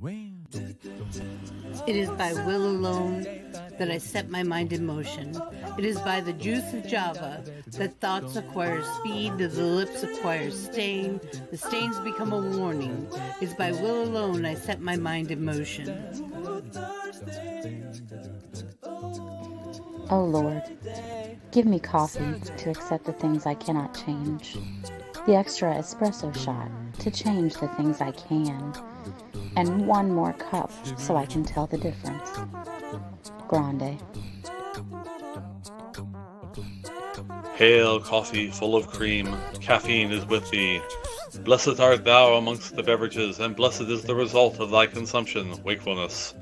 It is by will alone that I set my mind in motion. It is by the juice of Java that thoughts acquire speed, that the lips acquire stain, the stains become a warning. It is by will alone I set my mind in motion. Oh Lord, give me coffee to accept the things I cannot change, the extra espresso shot to change the things I can, and one more cup so I can tell the difference. Grande. Hail, coffee full of cream, caffeine is with thee. Blessed art thou amongst the beverages, and blessed is the result of thy consumption, wakefulness.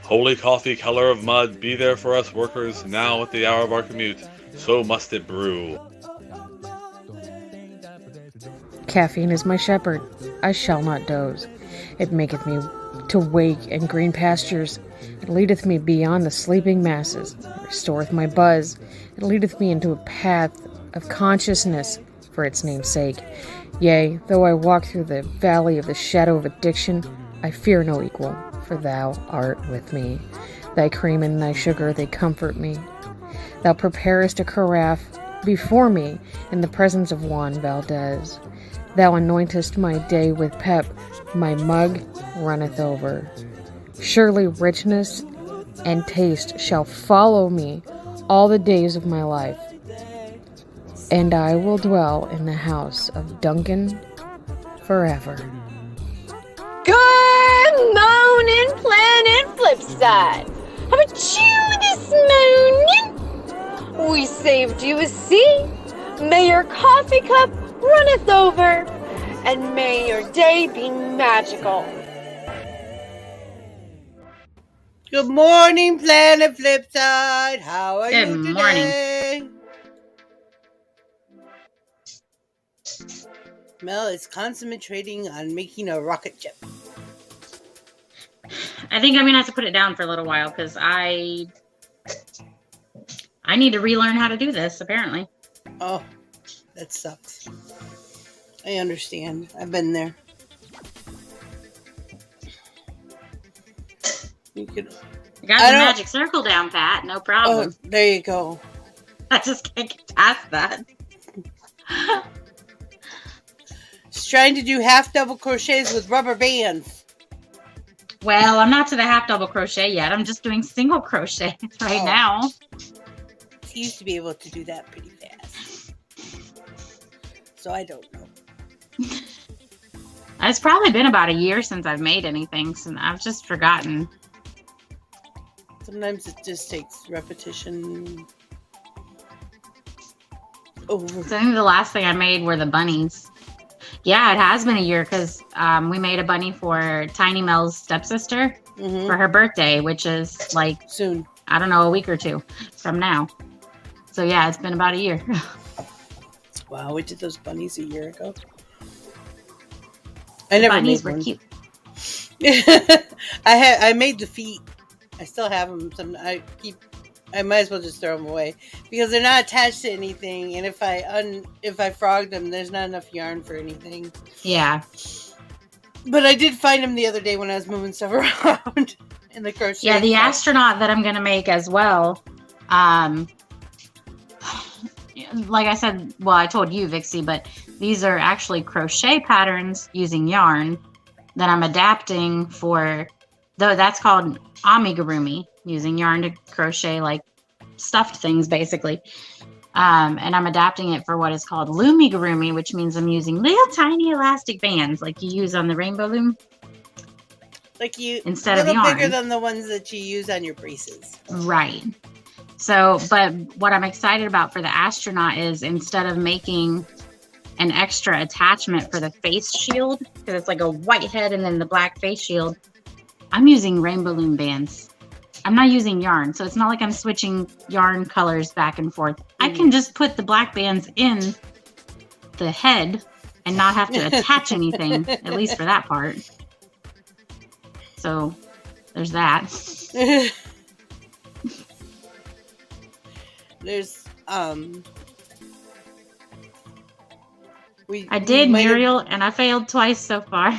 Holy coffee, color of mud, be there for us workers, now at the hour of our commute, so must it brew. Caffeine is my shepherd, I shall not doze. It maketh me to wake in green pastures. It leadeth me beyond the sleeping masses. It restoreth my buzz. It leadeth me into a path of consciousness for its name's sake. Yea, though I walk through the valley of the shadow of addiction, I fear no equal, for thou art with me. Thy cream and thy sugar, they comfort me. Thou preparest a carafe before me in the presence of Juan Valdez. Thou anointest my day with pep, my mug runneth over. Surely richness and taste shall follow me all the days of my life, and I will dwell in the house of Duncan forever. Good morning, Planet Flipside. How about you this morning? We saved you a seat. May your coffee cup runneth over, and may your day be magical. Good morning, Planet Flipside. How are you Good today? Mel is concentrating on making a rocket ship. I think I'm gonna have to put it down for a little while because I need to relearn how to do this, apparently. Oh, that sucks. I understand. I've been there. You could. I got the magic circle down, Pat. No problem. Oh, there you go. I just can't get past that. She's trying to do half double crochets with rubber bands. Well, I'm not to the half double crochet yet. I'm just doing single crochet right now. She used to be able to do that pretty fast. So I don't know. It's probably been about a year since I've made anything, so I've just forgotten. Sometimes it just takes repetition. Over. So I think the last thing I made were the bunnies. Yeah, it has been a year because we made a bunny for Tiny Mel's stepsister for her birthday, which is like soon. I don't know, a week or two from now. So yeah, it's been about a year. Wow, we did those bunnies a year ago. I never bunnies made were one. cute. I made the feet. I still have them. I might as well just throw them away because they're not attached to anything. And if I frog them, there's not enough yarn for anything. Yeah. But I did find them the other day when I was moving stuff around in the crochet. Yeah, the astronaut that I'm gonna make as well. Like I said, well, I told you, Vixie, but these are actually crochet patterns using yarn that I'm adapting for. Though that's called amigurumi, using yarn to crochet like stuffed things, basically. And I'm adapting it for what is called loomigurumi, which means I'm using little tiny elastic bands like you use on the rainbow loom. Like you, instead a of little yarn. bigger than the ones that you use on your braces. Right. So, but what I'm excited about for the astronaut is instead of making an extra attachment for the face shield, because it's like a white head and then the black face shield, I'm using rainbow loom bands. I'm not using yarn, so it's not like I'm switching yarn colors back and forth. I can just put the black bands in the head and not have to attach anything, at least for that part. So there's that. There's I did Muriel and I failed twice so far.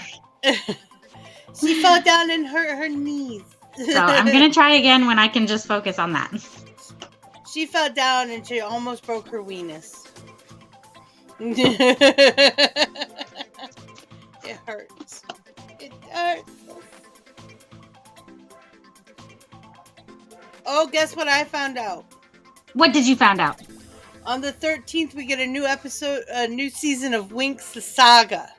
She fell down and hurt her knees. So I'm going to try again when I can just focus on that. She fell down and she almost broke her weenus. It hurts. It hurts. Oh, guess what I found out? What did you find out? On the 13th, we get a new episode, a new season of Winx the Saga.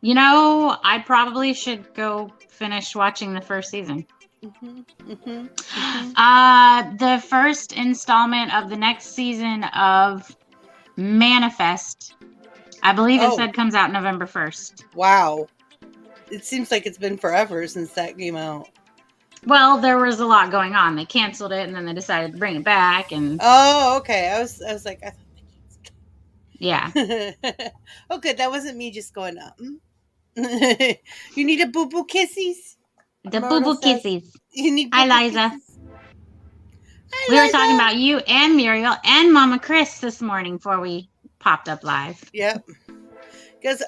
You know, I probably should go finish watching the first season. The first installment of the next season of Manifest, I believe it said comes out November 1st. Wow. It seems like it's been forever since that came out. Well, there was a lot going on. They canceled it and then they decided to bring it back. And oh, okay. I was like, I thought yeah. Oh, good. That wasn't me just going up. You need a boo boo kissies. The boo boo kissies. You need. Hi, Liza. We were talking about you and Muriel and Mama Chris this morning before we popped up live. Yep. Because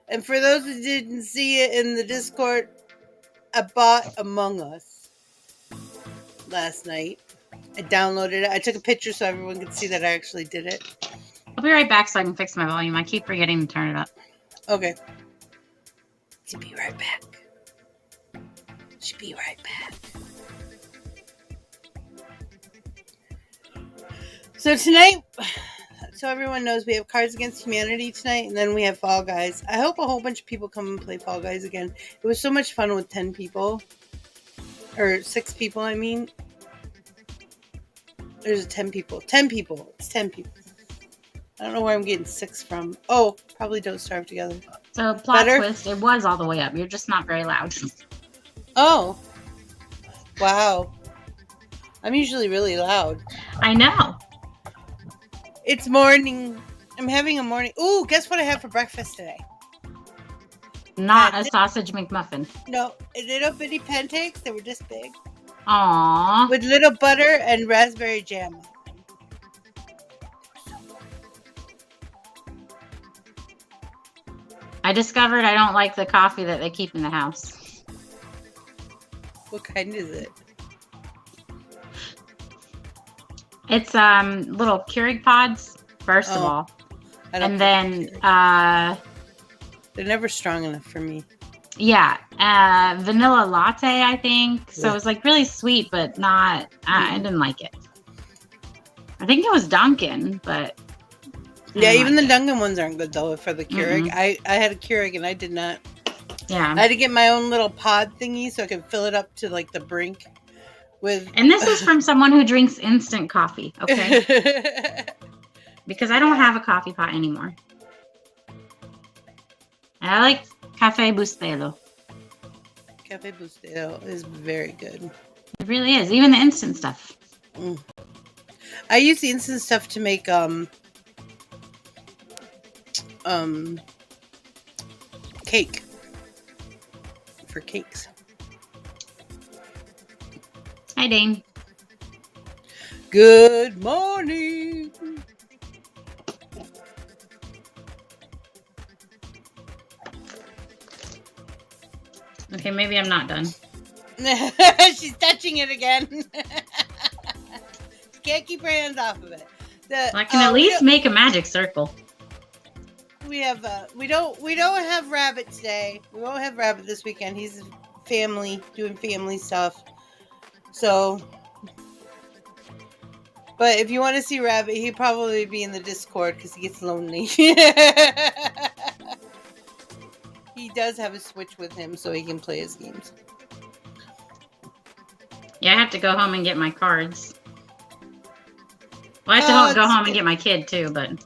and for those who didn't see it in the Discord, I bought Among Us last night. I downloaded it. I took a picture so everyone could see that I actually did it. I'll be right back so I can fix my volume. I keep forgetting to turn it up. Okay. She'll be right back. She'll be right back. So tonight, so everyone knows, we have Cards Against Humanity tonight, and then we have Fall Guys. I hope a whole bunch of people come and play Fall Guys again. It was so much fun with 10 people. Or 6 people, I mean. There's 10 people. 10 people. It's 10 people. I don't know where I'm getting 6 from. Oh, probably Don't Starve Together. So, plot twist, it was all the way up. You're just not very loud. Oh. Wow. I'm usually really loud. I know. It's morning. I'm having a morning. Ooh, guess what I had for breakfast today? Not a sausage McMuffin. No, little bitty pancakes. They were this big. Aww. With little butter and raspberry jam. I discovered I don't like the coffee that they keep in the house. What kind is it? It's little Keurig pods, first of all. And then they're never strong enough for me. Yeah, vanilla latte, I think. So it was like really sweet, but not. I didn't like it. I think it was Dunkin', but yeah, even the Dunkin' ones aren't good though for the Keurig. I had a Keurig and I did not. Yeah, I had to get my own little pod thingy so I could fill it up to like the brink. And this is from someone who drinks instant coffee, okay? Because I don't have a coffee pot anymore. And I like Café Bustelo. Café Bustelo is very good. It really is. Even the instant stuff. I use the instant stuff to make cake. For cakes. Hi, Dane. Good morning. Okay, maybe I'm not done. She's touching it again. She can't keep her hands off of it. I can at least make a magic circle. We have we don't have Rabbit today. We won't have Rabbit this weekend. He's doing family stuff. So, but if you want to see Rabbit, he'd probably be in the Discord because he gets lonely. He does have a Switch with him so he can play his games. Yeah, I have to go home and get my cards. Well, I have to go home and get my kid too, but...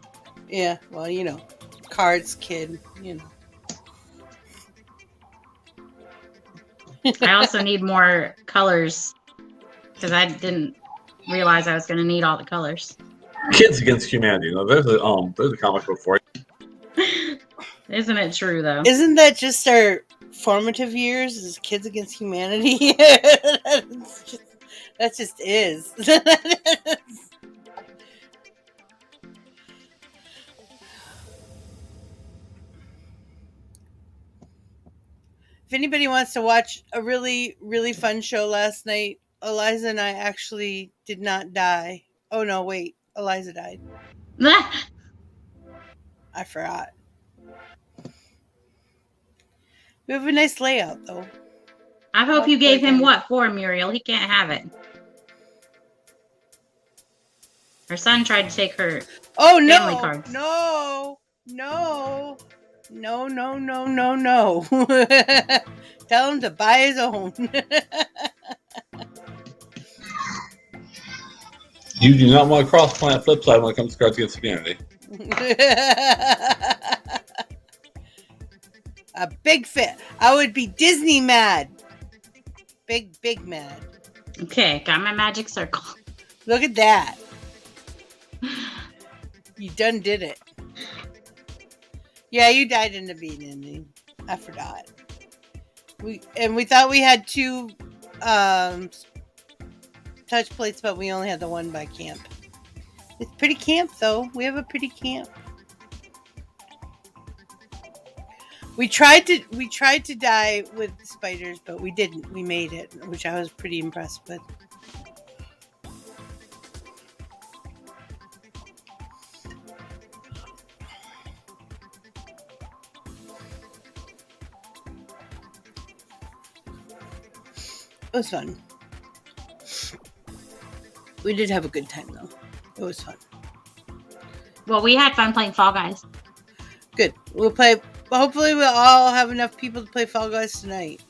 Yeah, well, you know. Cards, kid, you know. I also need more colors because I didn't realize I was going to need all the colors. Kids Against Humanity. Now, there's a comic book for it. Isn't it true, though? Isn't that just our formative years? Is Kids Against Humanity? That just is. If anybody wants to watch a really, really fun show last night, Eliza and I actually did not die. Oh no, wait. Eliza died. I forgot. We have a nice layout, though. I hope you gave him what for, Muriel? He can't have it. Her son tried to take her family cards. No. Tell him to buy his own. You do not want to cross-plant Flipside when it comes to Cards Against Humanity. A big fit. I would be Disney mad. Big mad. Okay, got my magic circle. Look at that. You done did it. Yeah, you died in the beginning. I forgot. We thought we had 2 touch plates, but we only had the one by camp. It's pretty camp though. We have a pretty camp. We tried to die with the spiders, but we didn't. We made it, which I was pretty impressed with. It was fun. We did have a good time though. It was fun. Well, we had fun playing Fall Guys. Good. We'll play. Hopefully we'll all have enough people to play Fall Guys tonight.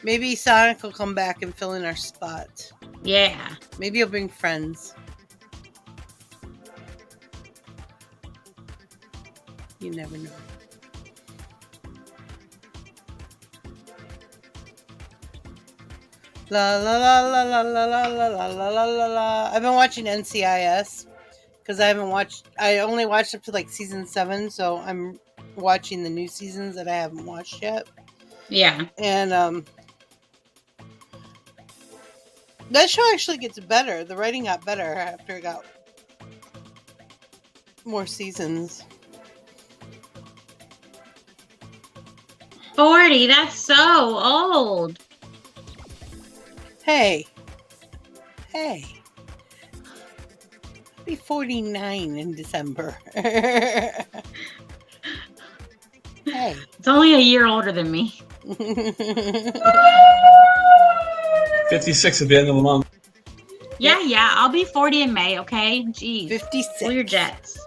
Maybe Sonic will come back and fill in our spot. Yeah. Maybe he'll bring friends. You never know. La la la la la la la la la la la la. I've been watching NCIS because I only watched up to like season 7, so I'm watching the new seasons that I haven't watched yet. Yeah. And that show actually gets better. The writing got better after it got more seasons. 40, that's so old. Hey. I'll be 49 in December. Hey. It's only a year older than me. 56 at the end of the month. Yeah, I'll be 40 in May, okay? Jeez. 56. Pull your jets.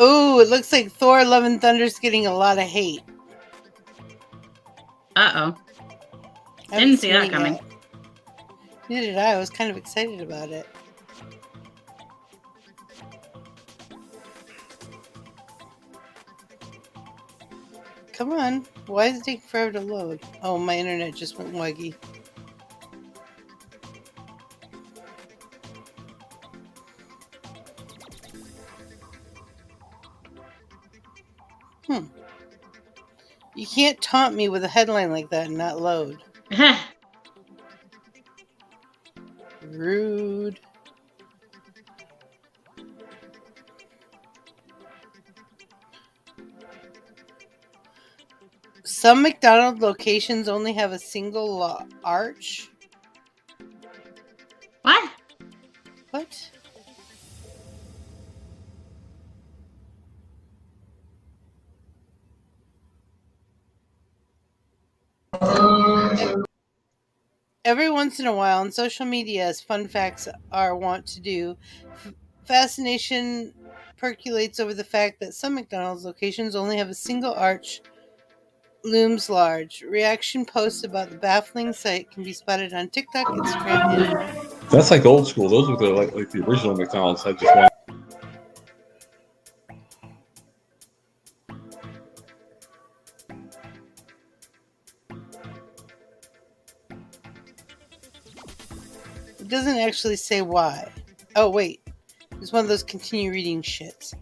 Ooh, it looks like Thor Love and Thunder's getting a lot of hate. Uh-oh. Didn't see that coming. Neither did I. I was kind of excited about it. Come on. Why is it taking forever to load? Oh, my internet just went waggy. You can't taunt me with a headline like that and not load. Rude. Some McDonald's locations only have a single arch. What? What? Every once in a while on social media, as fun facts are wont to do, fascination percolates over the fact that some McDonald's locations only have a single arch looms large. Reaction posts about the baffling sight can be spotted on TikTok, Instagram, and... That's like old school. Those were like the original McDonald's had just one. It doesn't actually say why. Oh, wait. It's one of those continue reading shits.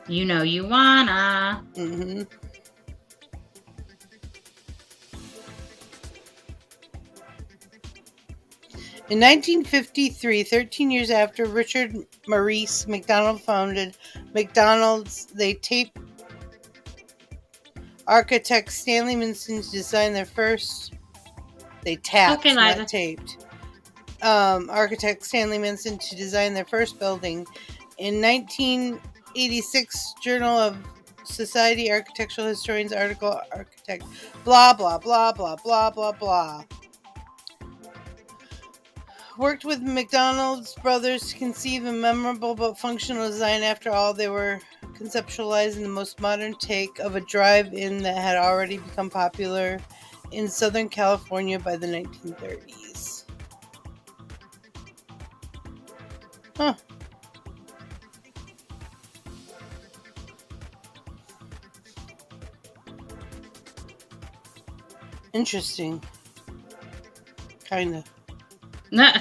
You know you wanna. Mm-hmm. In 1953, 13 years after Richard Maurice McDonald founded McDonald's, they taped architect Stanley Minson to design their first. They tapped, Okay, Liza. not taped. Architect Stanley Minson to design their first building. In 1986, Journal of Society Architectural Historians article, architect, blah, blah, blah, blah, blah, blah, blah. Worked with McDonald's brothers to conceive a memorable but functional design. After all, they were conceptualizing the most modern take of a drive-in that had already become popular in Southern California by the 1930s. Huh. Interesting. Kinda. Nah.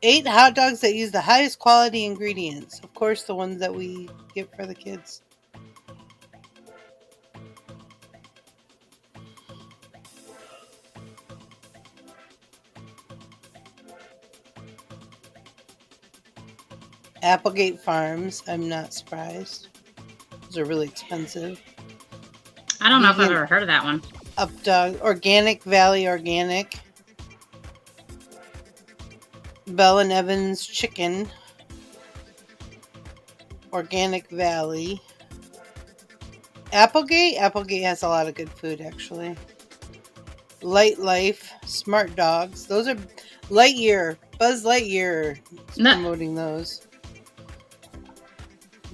8 hot dogs that use the highest quality ingredients. Of course, the ones that we get for the kids. Applegate Farms. I'm not surprised. Those are really expensive. I don't know if I've ever heard of that one. Updog. Organic Valley Organic. Bell and Evans Chicken. Organic Valley. Applegate? Applegate has a lot of good food, actually. Light Life. Smart Dogs. Those are Lightyear. Buzz Lightyear is promoting those.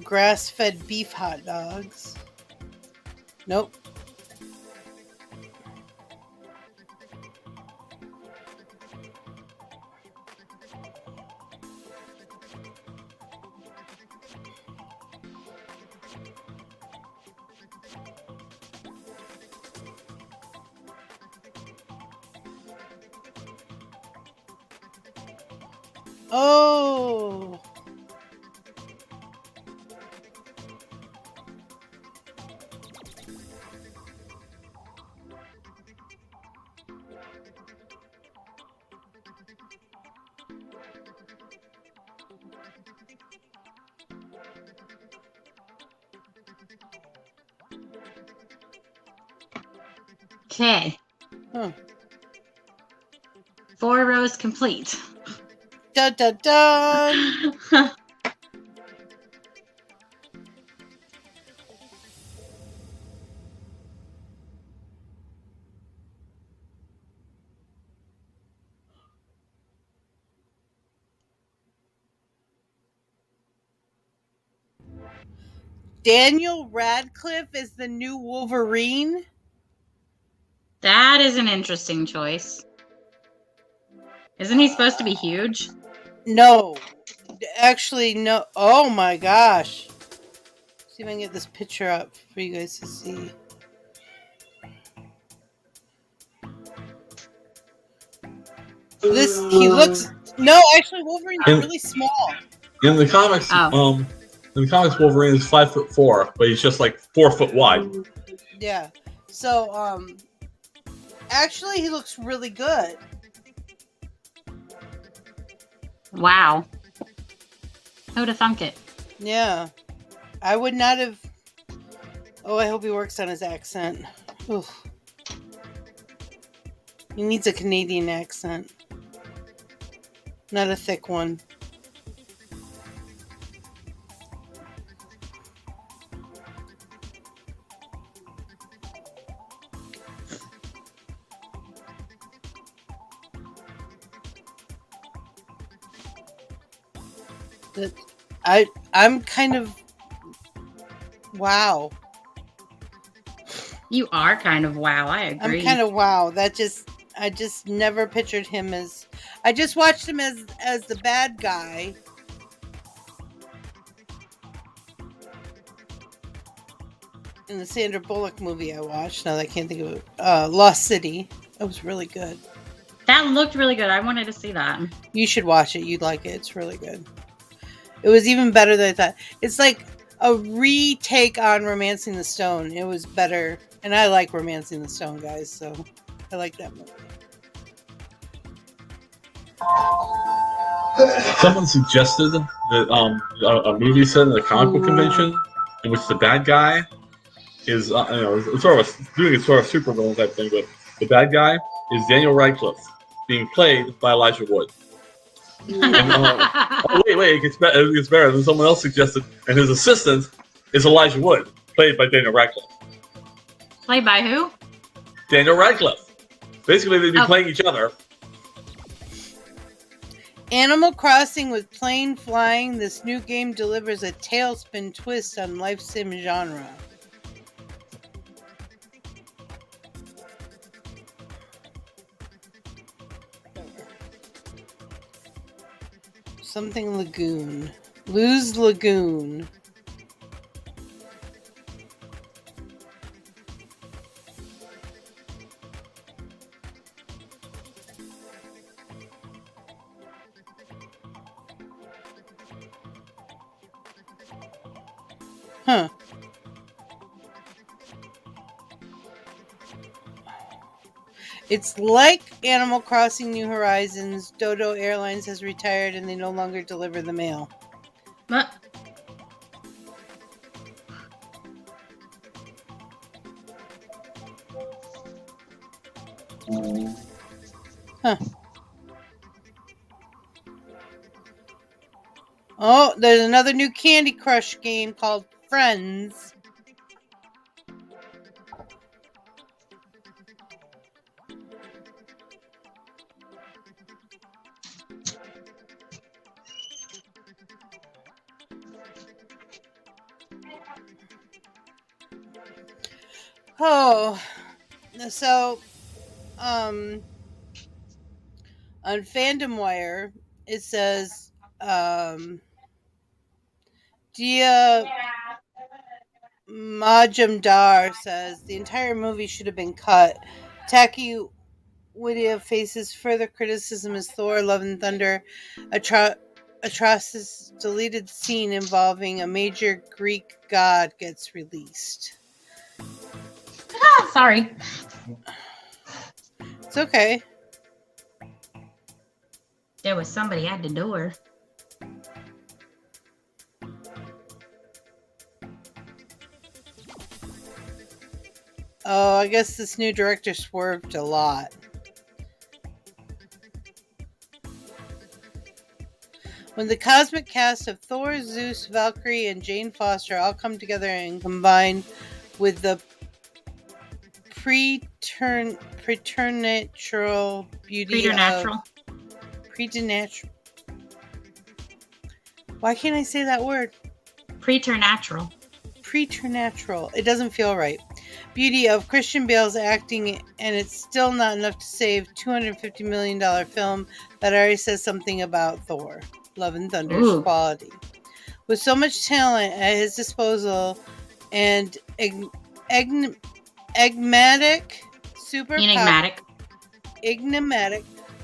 Grass-fed beef hot dogs. Nope. Oh. Okay. Huh. 4 rows complete. Dun dun dun. Daniel Radcliffe is the new Wolverine? That is an interesting choice. Isn't he supposed to be huge? No. Actually, no. Oh my gosh. See if I can get this picture up for you guys to see. He looks... No, actually, Wolverine's really small. In the comics, Wolverine is 5'4", but he's just like 4 foot wide. Yeah. So, actually, he looks really good. Wow. Who'd have thunk it? Yeah. I would not have... Oh, I hope he works on his accent. Oof. He needs a Canadian accent. Not a thick one. I'm kind of... Wow. You are kind of wow, I agree. I'm kind of wow. I just never pictured him as... I just watched him as the bad guy. In the Sandra Bullock movie I watched. Now that I can't think of it. Lost City. That was really good. That looked really good. I wanted to see that. You should watch it. You'd like it. It's really good. It was even better than I thought. It's like a retake on Romancing the Stone. It was better. And I like Romancing the Stone, guys, so I like that movie. Someone suggested that a movie set at a comic book convention in which the bad guy is, it's sort of doing a sort of supervillain type thing, but the bad guy is Daniel Radcliffe being played by Elijah Wood. And, wait, it gets better. Then someone else suggested, and his assistant is Elijah Wood, played by Daniel Radcliffe. Played by who? Daniel Radcliffe. Basically, they'd be playing each other. Animal Crossing with plane flying. This new game delivers a tailspin twist on life sim genre. Something Lagoon. Lose Lagoon. Huh. It's like Animal Crossing New Horizons. Dodo Airlines has retired and they no longer deliver the mail. What? Huh. Oh, there's another new Candy Crush game called Friends. Oh, so, on Fandom Wire, it says, Dia Majumdar says the entire movie should have been cut. Taki Waititi faces further criticism as Thor: Love and Thunder atrocious deleted scene involving a major Greek god gets released. Sorry. It's okay. There was somebody at the door. Oh, I guess this new director swerved a lot. When the cosmic cast of Thor, Zeus, Valkyrie, and Jane Foster all come together and combine with the preternatural beauty Preternatural. Preternatural. Why can't I say that word? Preternatural. Preternatural. It doesn't feel right. Beauty of Christian Bale's acting, and it's still not enough to save $250 million film that already says something about Thor: Love and Thunder's quality. With so much talent at his disposal and enigmatic Enigmatic.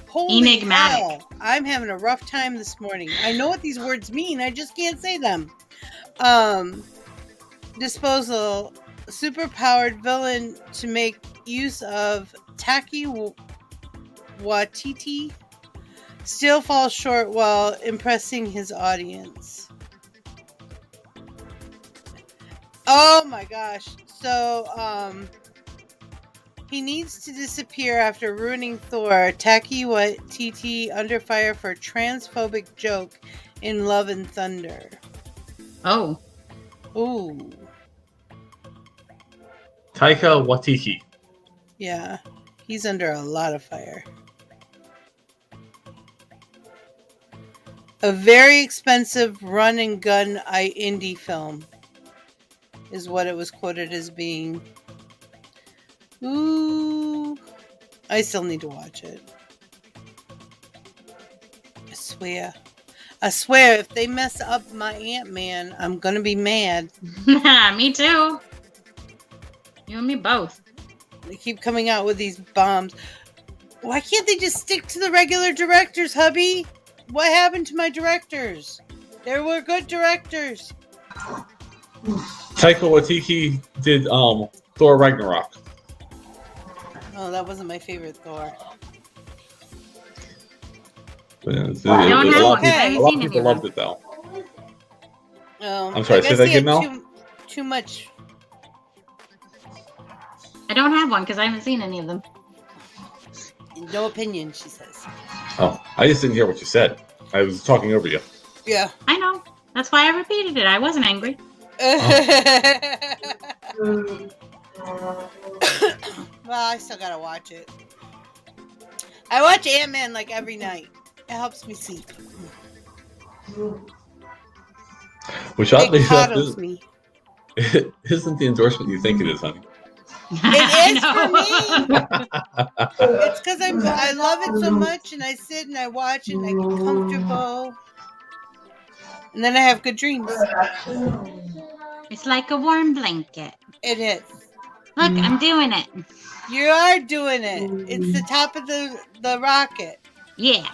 Holy hell. I'm having a rough time this morning. I know what these words mean. I just can't say them. Disposal. Superpowered villain to make use of Taki Waititi still falls short while impressing his audience. Oh my gosh. So, he needs to disappear after ruining Thor. Taki Waititi under fire for a transphobic joke in Love and Thunder. Oh. Ooh. Taika Waititi. Yeah, he's under a lot of fire. A very expensive run and gun indie film is what it was quoted as being. Ooh, I still need to watch it. I swear, if they mess up my Ant-Man, I'm gonna be mad. Me too. You and me both. They keep coming out with these bombs. Why can't they just stick to the regular directors, hubby? What happened to my directors? There were good directors. Taika Waititi did Thor Ragnarok. Oh, that wasn't my favorite Thor. A I don't have one. okay. I haven't lot seen of any people of loved them. it though. I'm sorry, say that again, Mel? Too much. I don't have one because I haven't seen any of them. No opinion, she says. Oh, I just didn't hear what you said. I was talking over you. Yeah. I know. That's why I repeated it. I wasn't angry. Well, I still gotta watch it. I watch Ant-Man like every night. It helps me sleep. Which oddly It enough coddles me. isn't the endorsement you think it is, honey. It is for me. It's because I love it so much, and I sit and I watch it, and I get comfortable, and then I have good dreams. It's like a warm blanket. It is. Look, I'm doing it. You are doing it. It's the top of the rocket. Yeah.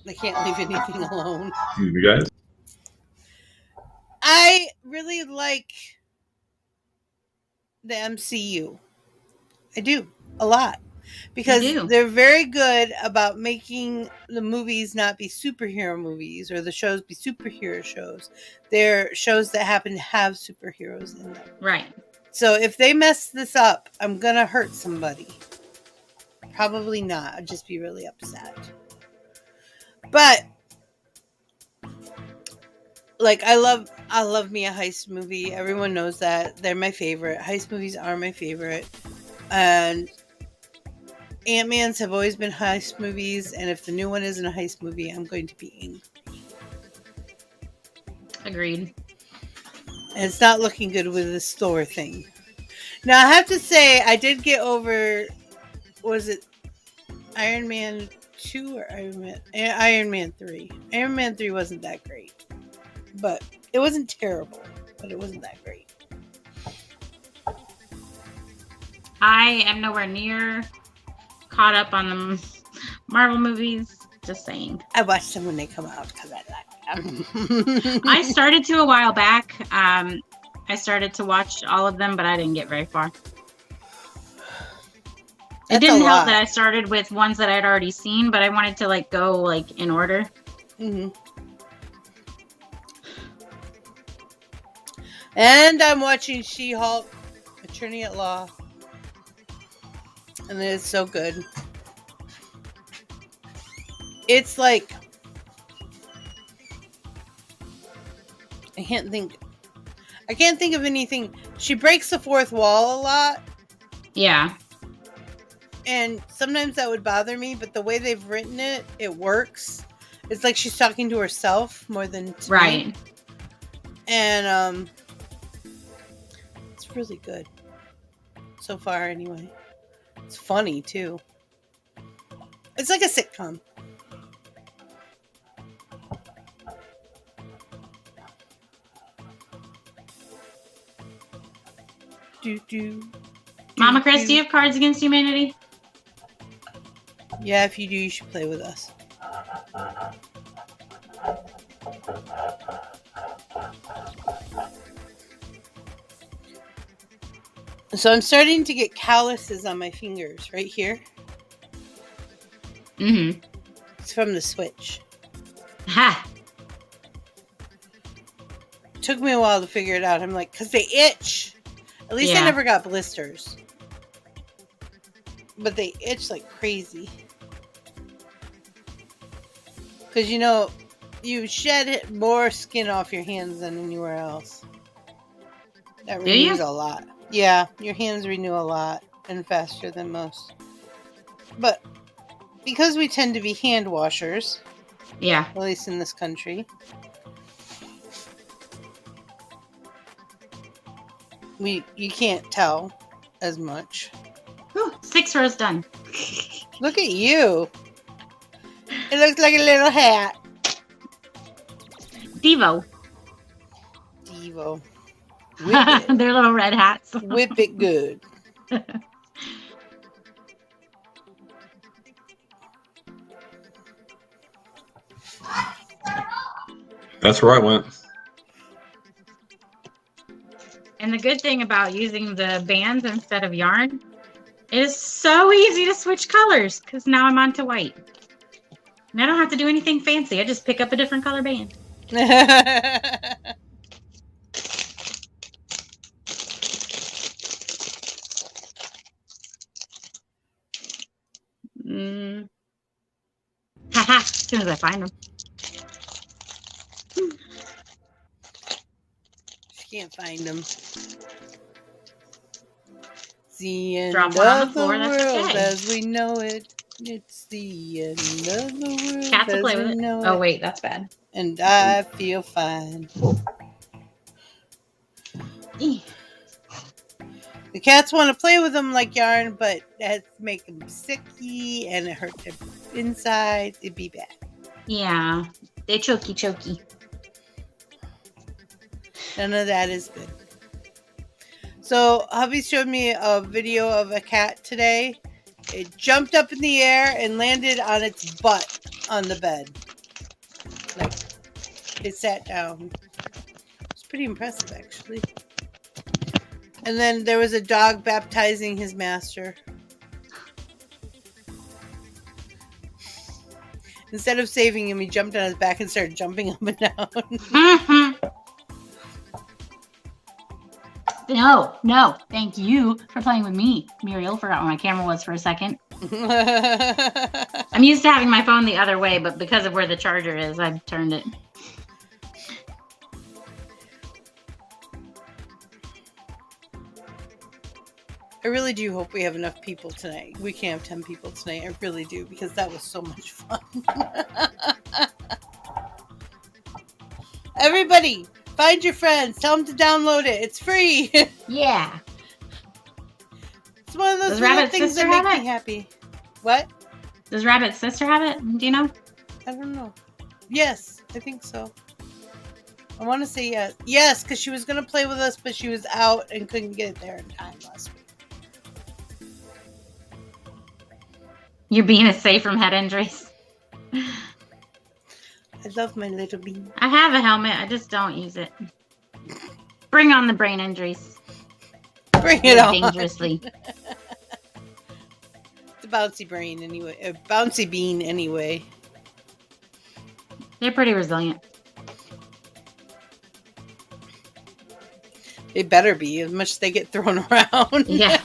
I can't leave anything alone. You guys? I really like the MCU. I do a lot because they're very good about making the movies not be superhero movies or the shows be superhero shows. They're shows that happen to have superheroes in them. Right. So if they mess this up, I'm gonna hurt somebody. Probably not. I'd just be really upset. But like I love me a heist movie. Everyone knows that. They're my favorite. Heist movies are my favorite. And Ant-Man's have always been heist movies, and if the new one isn't a heist movie, I'm going to be angry. Agreed. And it's not looking good with this Thor thing. Now I have to say I did get over, was it Iron Man 2 or Iron Man 3? Iron Man 3 wasn't that great. But it wasn't terrible, but it wasn't that great. I am nowhere near caught up on the Marvel movies. Just saying. I watched them when they come out because I like them. I started to a while back. I started to watch all of them, but I didn't get very far. It didn't help that I started with ones that I'd already seen, but I wanted to like go like in order. Mm-hmm. And I'm watching She-Hulk, Attorney at Law. And it's so good. It's like, I can't think of anything. She breaks the fourth wall a lot. Yeah. And sometimes that would bother me, but the way they've written it, it works. It's like she's talking to herself more than to me. And it's really good. So far, anyway. It's funny, too. It's like a sitcom. Mama Chris, do you have Cards Against Humanity? Yeah, if you do, you should play with us. So I'm starting to get calluses on my fingers right here. Mm-hmm. It's from the Switch. Ha! Took me a while to figure it out. I'm like, because they itch. At least I never got blisters. But they itch like crazy. Because, you know, you shed more skin off your hands than anywhere else. That renews a lot. Yeah, your hands renew a lot and faster than most. But because we tend to be hand washers, at least in this country, you can't tell as much. Ooh, 6 rows done. Look at you. It looks like a little hat. Devo. They're little red hats. Whip it good. That's where I went. And the good thing about using the bands instead of yarn, it is so easy to switch colors because now I'm on to white. And I don't have to do anything fancy. I just pick up a different color band. Haha, as soon as I find them. She can't find them. It's the end Drop one on of the floor, the that's world okay. as we know it. It's the end of the world Cats will as play we with it. know Oh, it. wait, that's bad. And I feel fine. The cats want to play with them like yarn, but that's make them sicky and it hurts their inside. It'd be bad. Yeah, they choky. None of that is good. So, hubby showed me a video of a cat today. It jumped up in the air and landed on its butt on the bed. Like, it sat down. It's pretty impressive, actually. And then there was a dog baptizing his master. Instead of saving him, he jumped on his back and started jumping up and down. No. Thank you for playing with me. Muriel, forgot where my camera was for a second. I'm used to having my phone the other way, but because of where the charger is, I've turned it. I really do hope we have enough people tonight. We can't have 10 people tonight. I really do, because that was so much fun. Everybody, find your friends. Tell them to download it. It's free. Yeah. It's one of those Does little Rabbit's things sister that make have me happy. What? Does Rabbit's sister have it? Do you know? I don't know. Yes, I think so. I want to say yes. Yes, because she was going to play with us, but she was out and couldn't get it there in time last week. You're being safe from head injuries. I love my little bean. I have a helmet. I just don't use it. Bring on the brain injuries. Bring it on. Dangerously. The bouncy brain anyway. Bouncy bean anyway. They're pretty resilient. They better be, as much as they get thrown around. Yeah.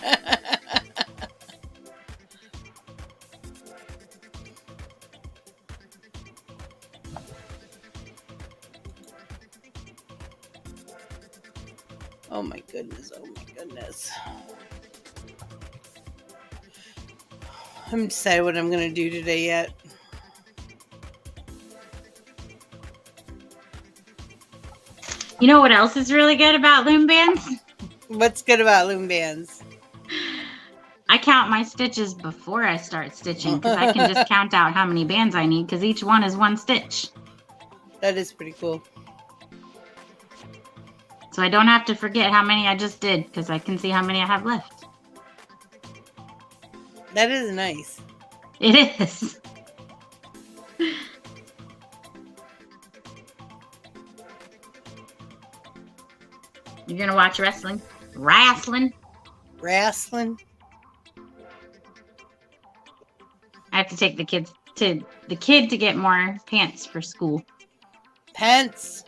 Oh my goodness, oh my goodness. I haven't decided what I'm going to do today yet. You know what else is really good about loom bands? What's good about loom bands? I count my stitches before I start stitching because I can just count out how many bands I need because each one is one stitch. That is pretty cool. So I don't have to forget how many I just did because I can see how many I have left. That is nice. It is. You're going to watch wrestling? Wrestling? I have to take the kid to get more pants for school. Pants,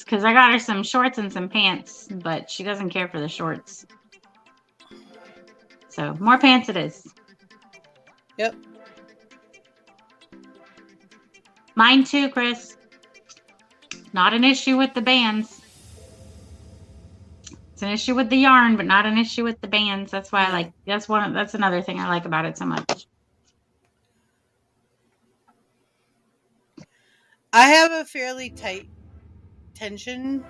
because I got her some shorts and some pants, but she doesn't care for the shorts. So more pants it is. Yep. Mine too, Chris. Not an issue with the bands. It's an issue with the yarn, but not an issue with the bands. That's why I like. That's another thing I like about it so much. I have a fairly tight tension,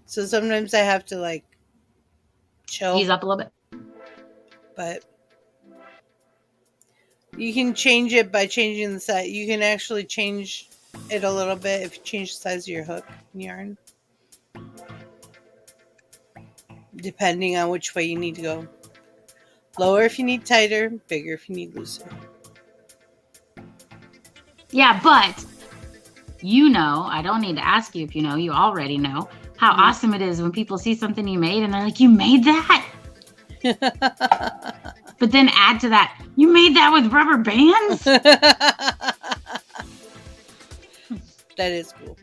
so sometimes I have to like chill. Ease up a little bit. But you can change it by changing the size. You can actually change it a little bit if you change the size of your hook and yarn, depending on which way you need to go. Lower if you need tighter, bigger if you need looser. Yeah, but you know, I don't need to ask you if you know, you already know how awesome it is when people see something you made and they're like, you made that? But then add to that, you made that with rubber bands? That is cool.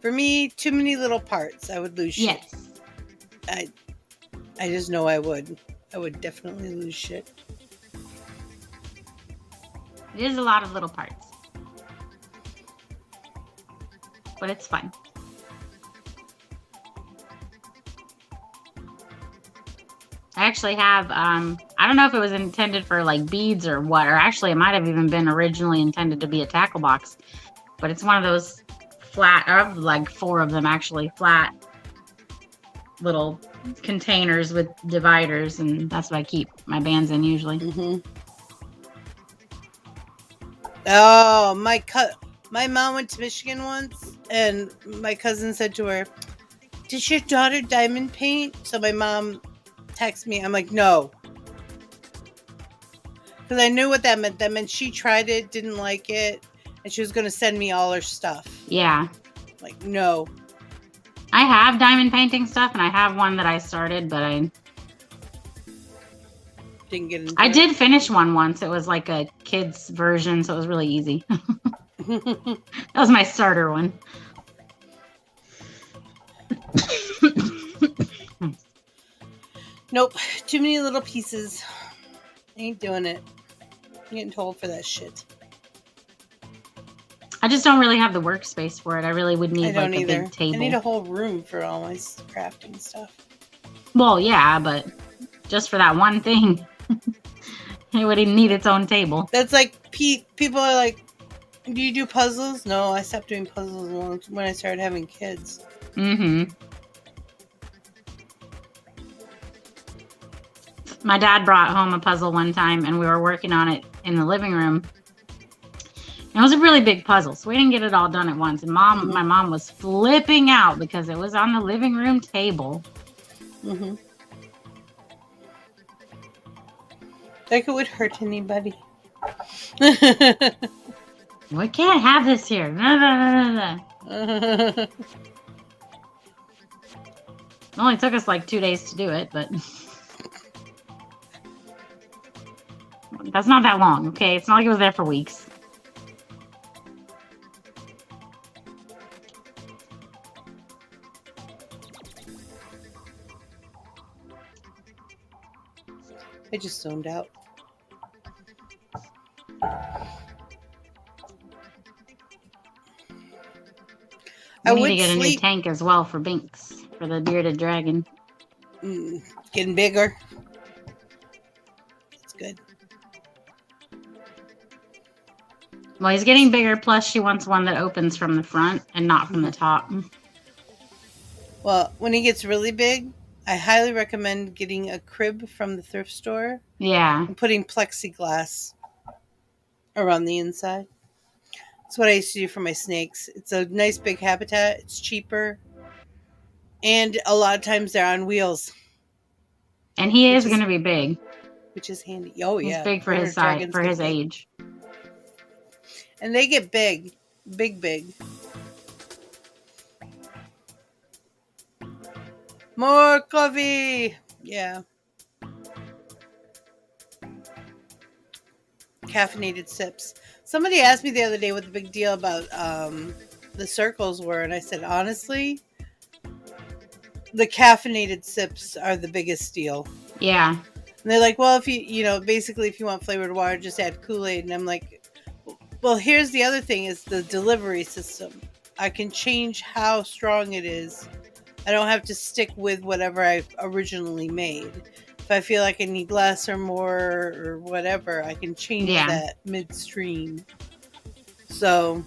For me, too many little parts. I would lose shit. Yes. I just know I would. I would definitely lose shit. It is a lot of little parts. But it's fun. I actually have, I don't know if it was intended for like beads or what, or actually it might have even been originally intended to be a tackle box. But it's one of those flat, I have like 4 of them actually, flat little containers with dividers, and that's what I keep my bands in usually. Oh, my mom went to Michigan once, and my cousin said to her, "Does your daughter diamond paint?" So my mom texted me. I'm like, "No," because I knew what that meant. That meant she tried it, didn't like it, and she was going to send me all her stuff. Yeah. Like, no. I have diamond painting stuff, and I have one that I started, but I didn't get into I it. did finish one once. It was like a kid's version, so it was really easy. That was my starter one. Nope. Too many little pieces. Ain't doing it. I'm getting told for that shit. I just don't really have the workspace for it. I really would need like a big table. I need a whole room for all my crafting stuff. Well, yeah, but just for that one thing, it would need its own table. That's like people are like, "Do you do puzzles?" No, I stopped doing puzzles when I started having kids. My dad brought home a puzzle one time, and we were working on it in the living room. It was a really big puzzle, so we didn't get it all done at once. And my mom was flipping out because it was on the living room table. Like it would hurt anybody. We can't have this here. It only took us like 2 days to do it, but that's not that long, okay? It's not like it was there for weeks. I just zoned out. I need to get a new tank as well for Binks, for the bearded dragon. Getting bigger. That's good. Well, he's getting bigger, plus she wants one that opens from the front and not from the top. Well, when he gets really big, I highly recommend getting a crib from the thrift store. Yeah. And putting plexiglass around the inside. That's what I used to do for my snakes. It's a nice big habitat. It's cheaper. And a lot of times they're on wheels. And he is going to be big. Which is handy. Oh, yeah. He's big for his size, for his age. And they get big. Big. More coffee. Yeah. Caffeinated sips. Somebody asked me the other day what the big deal about the circles were, and I said, honestly, the caffeinated sips are the biggest deal. Yeah. And they're like, well, if basically if you want flavored water, just add Kool-Aid. And I'm like, well, here's the other thing is the delivery system. I can change how strong it is. I don't have to stick with whatever I originally made. If I feel like I need less or more or whatever, I can change that midstream. So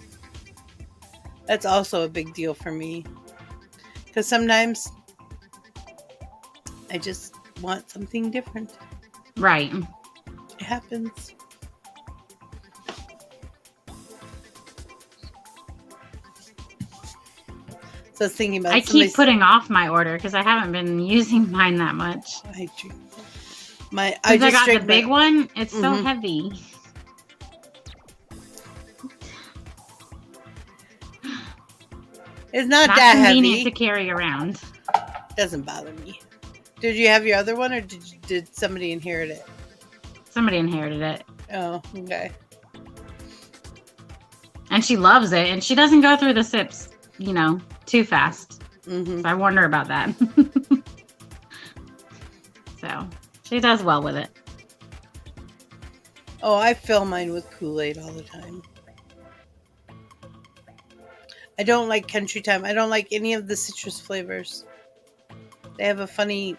that's also a big deal for me. Because sometimes I just want something different. Right. It happens. So I was thinking about. I keep putting off my order because I haven't been using mine that much. I drink I got the big one. It's so heavy. It's not Not that convenient heavy. to carry around. Doesn't bother me. Did you have your other one, or did somebody inherit it? Somebody inherited it. Oh, okay. And she loves it, and she doesn't go through the sips, too fast. Mm-hmm. So I warned her about that. So she does well with it. Oh, I fill mine with Kool-Aid all the time. I don't like Country Time. I don't like any of the citrus flavors. They have a funny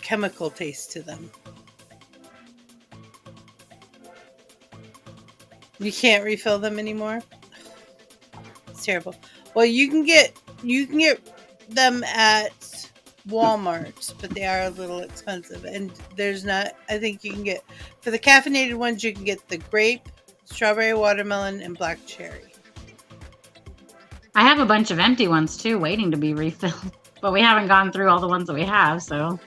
chemical taste to them. You can't refill them anymore. It's terrible. Well, you can get them at Walmart, but they are a little expensive. And there's not. I think you can get, for the caffeinated ones, you can get the grape, strawberry, watermelon, and black cherry. I have a bunch of empty ones too, waiting to be refilled. But we haven't gone through all the ones that we have, so.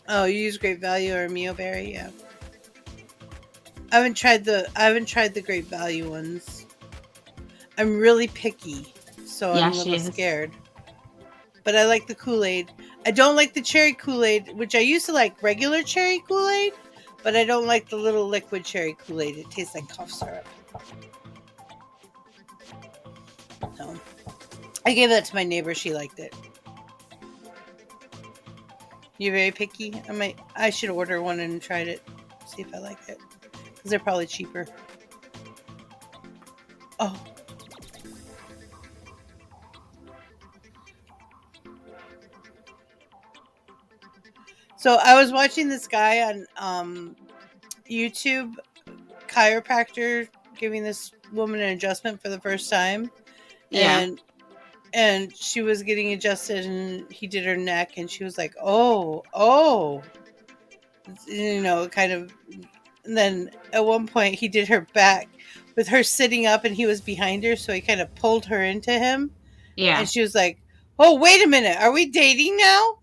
Oh, you use Great Value or Mio Berry? Yeah. I haven't tried the Great Value ones. I'm really picky, so Yeah, I'm a she little is. scared. But I like the Kool-Aid. I don't like the cherry Kool-Aid, which I used to like regular cherry Kool-Aid, but I don't like the little liquid cherry Kool-Aid. It tastes like cough syrup. So I gave that to my neighbor. She liked it. You're very picky. I should order one and try it. See if I like it. Because they're probably cheaper. Oh. So I was watching this guy on YouTube, chiropractor, giving this woman an adjustment for the first time. Yeah. And she was getting adjusted, and he did her neck, and she was like, oh. Kind of. And then at one point, he did her back with her sitting up, and he was behind her, so he kind of pulled her into him. Yeah. And she was like, oh, wait a minute. Are we dating now?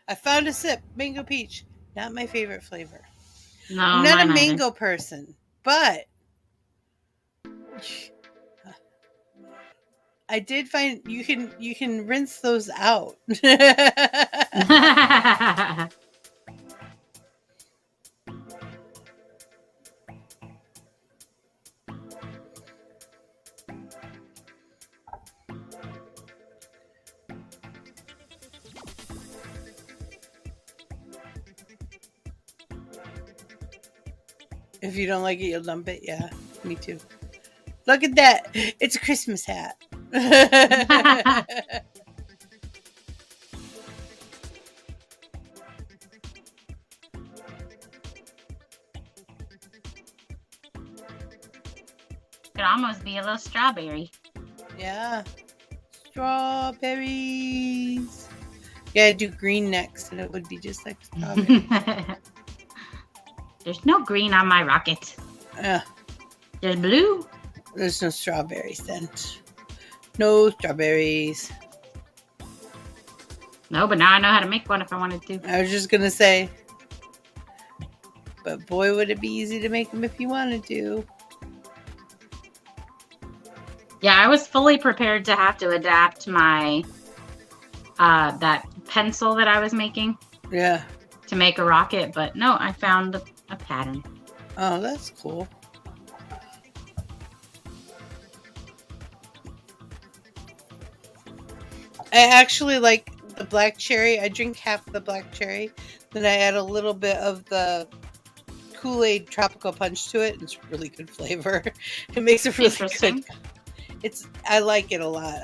I found a sip. Mango peach. Not my favorite flavor. No, I'm not a mine either. mango person, but I did find you can rinse those out. If you don't like it, you'll dump it. Yeah, me too. Look at that. It's a Christmas hat. Could almost be a little strawberry. Yeah. Strawberries. Yeah, I'd do green next, and it would be just like strawberry. There's no green on my rocket. There's blue. There's no strawberries then. No strawberries. No, but now I know how to make one if I wanted to. I was just going to say, but boy, would it be easy to make them if you wanted to. Yeah, I was fully prepared to have to adapt my, that pencil that I was making. Yeah. To make a rocket, but no, I found a pattern. Oh, that's cool. I actually like the black cherry. I drink half the black cherry. Then I add a little bit of the Kool-Aid Tropical Punch to it. It's really good flavor. It makes it really good. I like it a lot.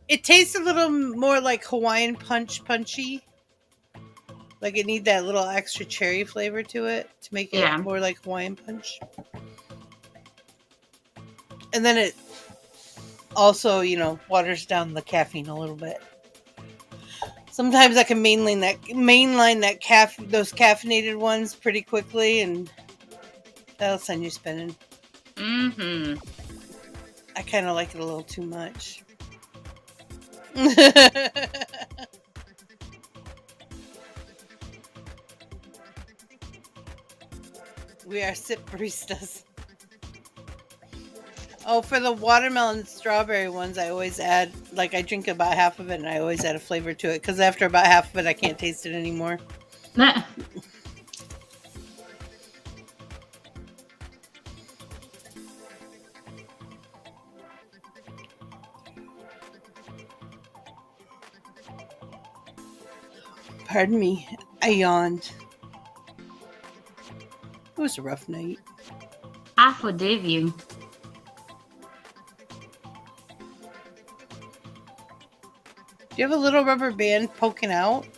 It tastes a little more like Hawaiian punchy. Like it need that little extra cherry flavor to it to make it more like Hawaiian punch. And then it also, waters down the caffeine a little bit. Sometimes I can mainline those caffeinated ones pretty quickly, and that'll send you spinning. Mm-hmm. I kind of like it a little too much. We are sip baristas. Oh, for the watermelon strawberry ones, I always add, like, I drink about half of it and I always add a flavor to it because after about half of it, I can't taste it anymore. Pardon me, I yawned. It was a rough night. I forgive you. Do you have a little rubber band poking out?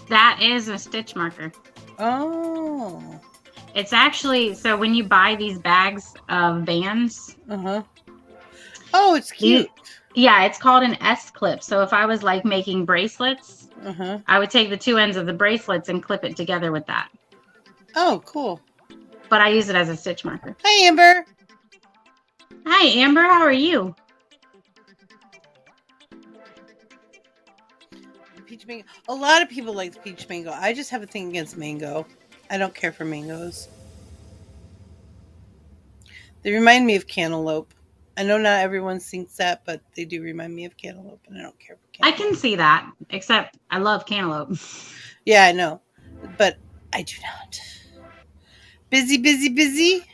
That is a stitch marker. Oh. It's actually, so when you buy these bags of bands. Uh-huh. Oh, it's cute. Yeah, it's called an S-clip. So if I was like making bracelets, I would take the two ends of the bracelets and clip it together with that. Oh, cool. But I use it as a stitch marker. Hi, Amber. Hi, Amber. How are you? Peach mango. A lot of people like the peach mango. I just have a thing against mango. I don't care for mangoes. They remind me of cantaloupe. I know not everyone thinks that, but they do remind me of cantaloupe, and I don't care for cantaloupe. I can see that, except I love cantaloupe. Yeah, I know, but I do not. Busy, busy, busy.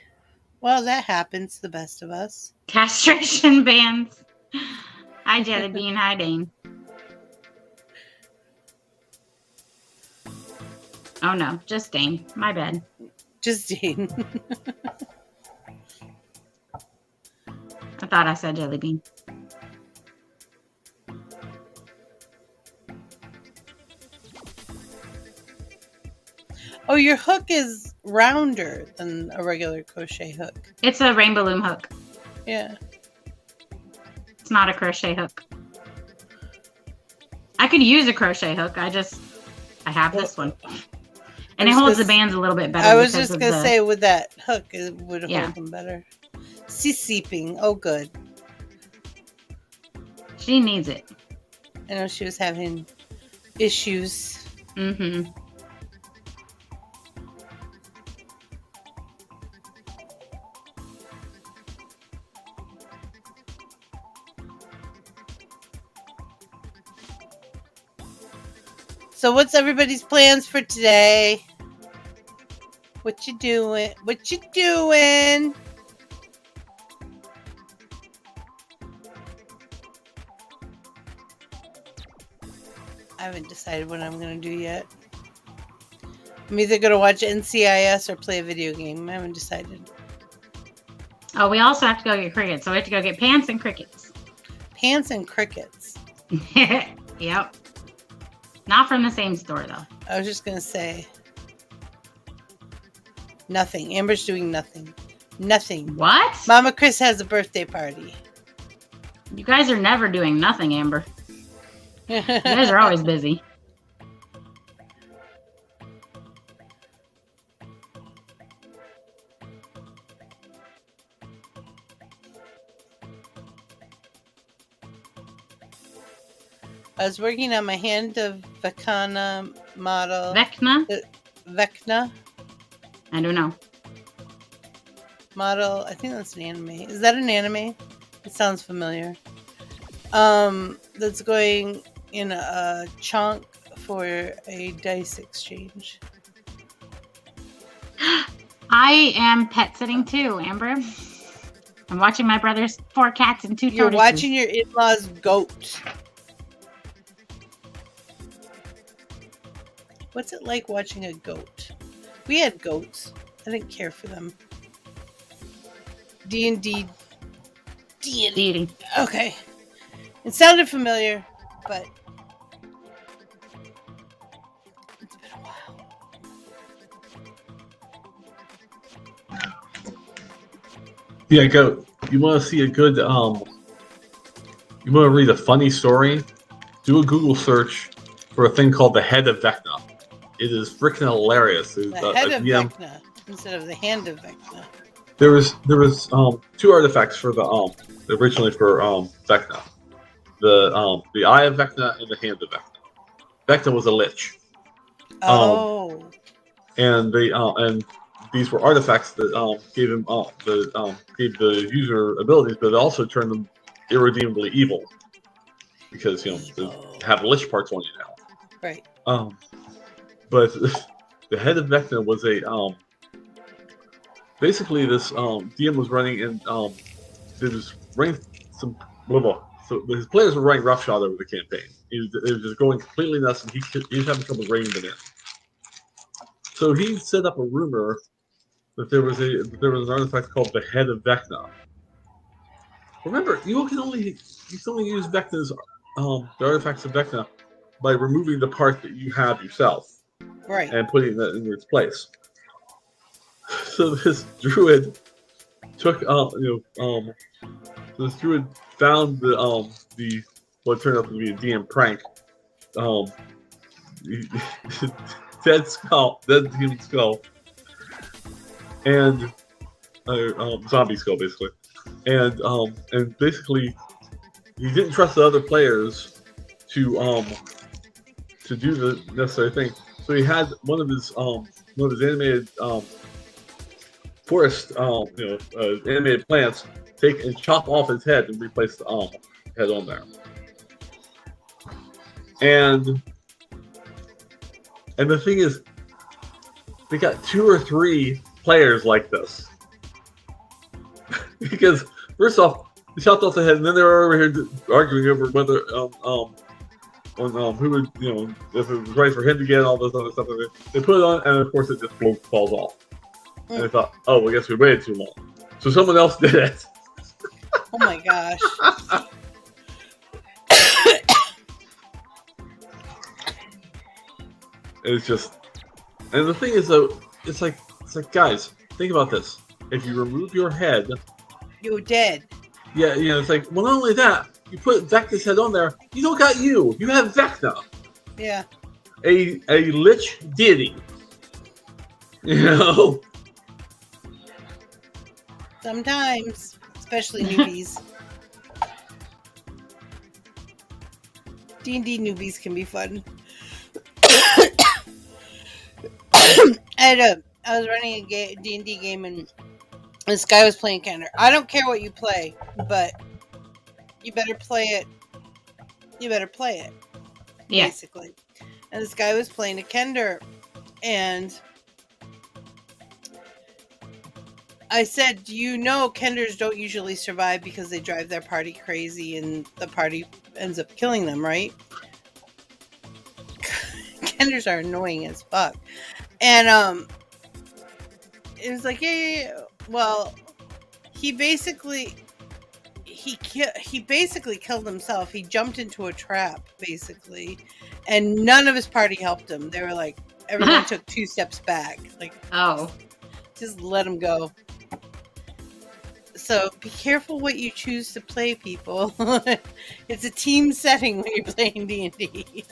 Well, that happens to the best of us. Castration bands. Hi, Jelly Bean. Hi, Dane. Oh, no. Just Dane. My bad. Just Dane. I thought I said Jelly Bean. Oh, your hook is rounder than a regular crochet hook. It's a rainbow loom hook. Yeah. It's not a crochet hook. I could use a crochet hook. I have this one. And it holds the bands a little bit better. I was just going to say, with that hook, it would hold them better. She's seeping. Oh, good. She needs it. I know she was having issues. Mm-hmm. So what's everybody's plans for today? What you doing? What you doing? I haven't decided what I'm going to do yet. I'm either going to watch NCIS or play a video game. I haven't decided. Oh, we also have to go get crickets. So we have to go get pants and crickets. Pants and crickets. Yep. Not from the same store, though. I was just going to say. Nothing. Amber's doing nothing. Nothing. What? Mama Chris has a birthday party. You guys are never doing nothing, Amber. You guys are always busy. I was working on my hand of Vecna model. Vecna? Vecna. I don't know. Model. I think that's an anime. Is that an anime? It sounds familiar. That's going in a chunk for a dice exchange. I am pet sitting too, Amber. I'm watching my brother's 4 cats and 2 tortoises. You're watching your in-laws' goat. What's it like watching a goat? We had goats. I didn't care for them. D&D. Deity. Okay. It sounded familiar, but it's been a while. Yeah, go. You want to see a good, you want to read a funny story? Do a Google search for a thing called the Head of Vecna. It is freaking hilarious. The Head of Vecna instead of the Hand of Vecna. There was 2 artifacts for the originally for Vecna. the eye of Vecna and the hand of Vecna. Vecna was a lich. Oh. And these were artifacts that gave him gave the user abilities, but it also turned them irredeemably evil because they have lich parts on you now. Right. But the head of Vecna was a basically this DM was running and there was running some so his players were running roughshod over the campaign. It was just going completely nuts, and he was having trouble reining them in. So he set up a rumor that there was an artifact called the Head of Vecna. Remember, you can only use Vecna's the artifacts of Vecna by removing the part that you have yourself, right, and putting that in its place. So this druid took this druid found the what turned out to be a DM prank, dead human skull, and zombie skull basically, and basically he didn't trust the other players to do the necessary thing, so he had one of his animated forest animated plants take and chop off his head and replace the head on there, and the thing is, they got 2 or 3 players like this. Because first off, they chopped off the head, and then they were over here arguing over whether who would if it was right for him to get all this other stuff. They put it on, and of course it just falls off. And they thought, oh, well, I guess we waited too long, so someone else did it. Oh my gosh. It's just, and the thing is though, it's like guys, think about this. If you remove your head, you're dead. Yeah, it's like, well, not only that, you put Vecna's head on there, you don't got you. You have Vecna. Yeah. A lich deity. Sometimes, especially newbies. D&D newbies can be fun. I was running a D&D game, and this guy was playing Kender. I don't care what you play, but you better play it. Yeah. Basically. And this guy was playing a Kender, and I said, Kenders don't usually survive because they drive their party crazy and the party ends up killing them, right? Kenders are annoying as fuck. And it was like, yeah. Well, he basically killed himself. He jumped into a trap, basically, and none of his party helped him. They were like, everyone took 2 steps back. Like, oh, just let him go. So be careful what you choose to play, people. It's a team setting when you're playing D&D.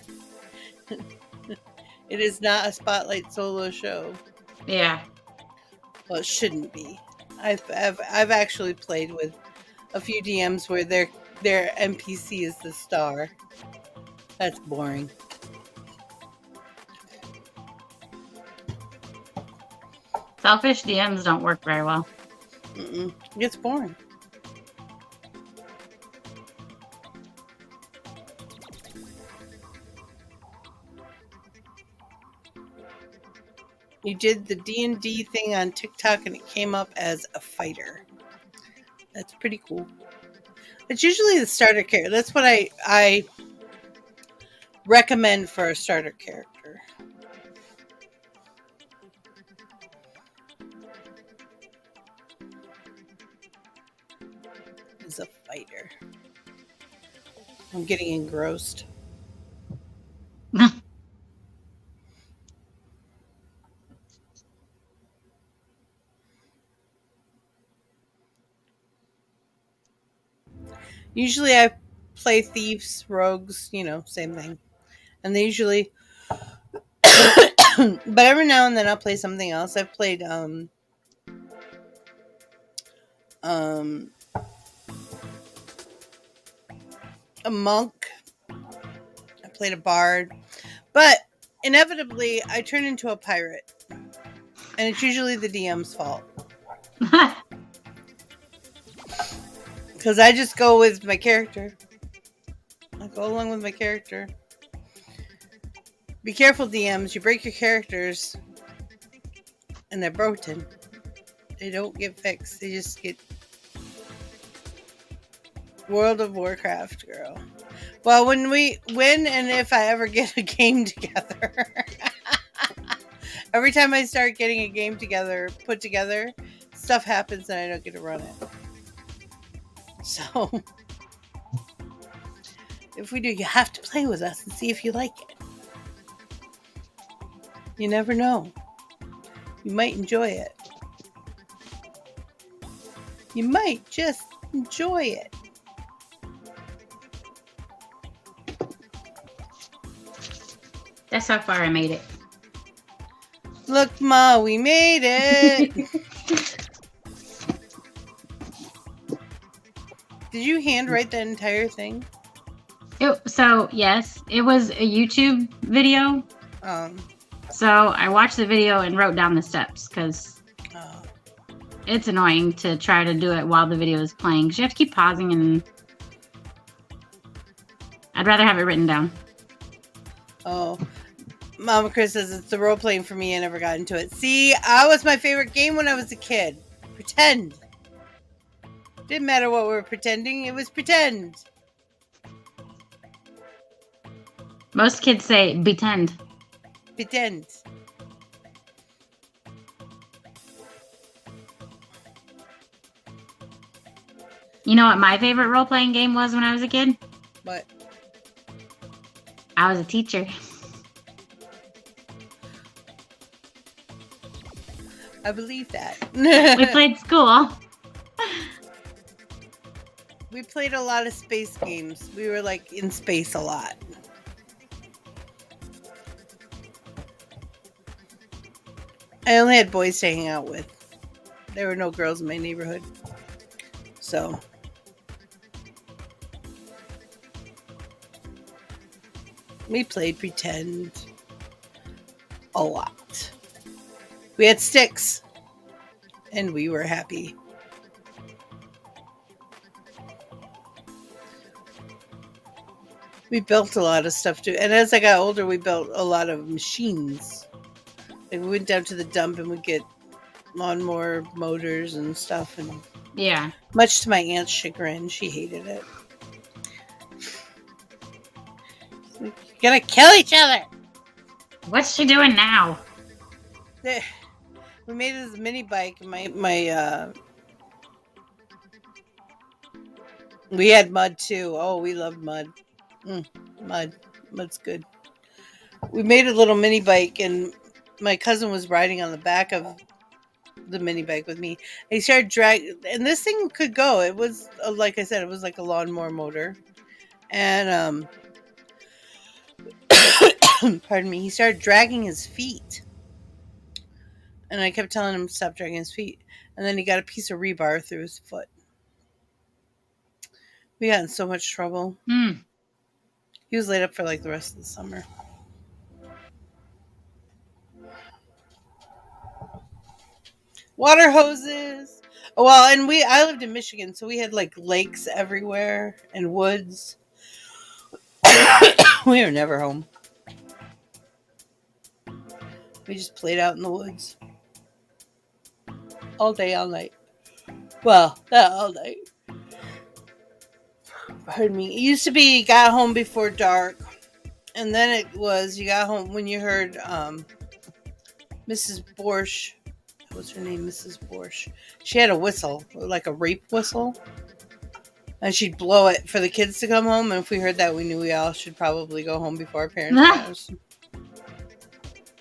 It is not a spotlight solo show. Yeah. Well, it shouldn't be. I've actually played with a few DMs where their NPC is the star. That's boring. Selfish DMs don't work very well. It's boring. You did the D&D thing on TikTok and it came up as a fighter. That's pretty cool. It's usually the starter character. That's what I recommend for a starter character. Is a fighter. I'm getting engrossed. Usually I play thieves, rogues, same thing. And they usually but every now and then I'll play something else. I've played a monk. I played a bard. But inevitably, I turn into a pirate. And it's usually the DM's fault. Because I just go with my character. I go along with my character. Be careful, DMs. You break your characters. And they're broken. They don't get fixed. They just get... World of Warcraft, girl. Well, when and if I ever get a game together... Every time I start getting a game put together, stuff happens and I don't get to run it. So, if we do, you have to play with us and see if you like it. You never know. You might enjoy it. You might just enjoy it. That's how far I made it. Look, Ma, we made it. Did you handwrite the entire thing? So, yes, it was a YouTube video. So I watched the video and wrote down the steps because it's annoying to try to do it while the video is playing because you have to keep pausing, and I'd rather have it written down. Oh. Mama Chris says it's the role playing for me. I never got into it. See, I was my favorite game when I was a kid. Pretend. Didn't matter what we were pretending. It was pretend. Most kids say pretend. Pretend. You know what my favorite role playing game was when I was a kid? What? I was a teacher. I believe that. We played school. We played a lot of space games. We were like in space a lot. I only had boys to hang out with. There were no girls in my neighborhood. So. We played pretend a lot. We had sticks, and we were happy. We built a lot of stuff too. And as I got older, we built a lot of machines. Like we went down to the dump and we'd get lawnmower motors and stuff. And yeah. Much to my aunt's chagrin, she hated it. We're gonna kill each other. What's she doing now? We made this mini bike. We had mud too. Oh, we loved mud. Mud's good. We made a little mini bike, and my cousin was riding on the back of the mini bike with me. And he started dragging, and this thing could go. It was like I said, it was like a lawnmower motor, and pardon me. He started dragging his feet. And I kept telling him to stop dragging his feet. And then he got a piece of rebar through his foot. We got in so much trouble. He was laid up for like the rest of the summer. Water hoses. Oh, well, and I lived in Michigan, so we had like lakes everywhere and woods. We were never home. We just played out in the woods. All day, all night. Well, not all night. Pardon me. It used to be you got home before dark. And then it was you got home when you heard Mrs. Borsch. What's her name? Mrs. Borsch. She had a whistle, like a rape whistle. And she'd blow it for the kids to come home. And if we heard that, we knew we all should probably go home before our parents' house.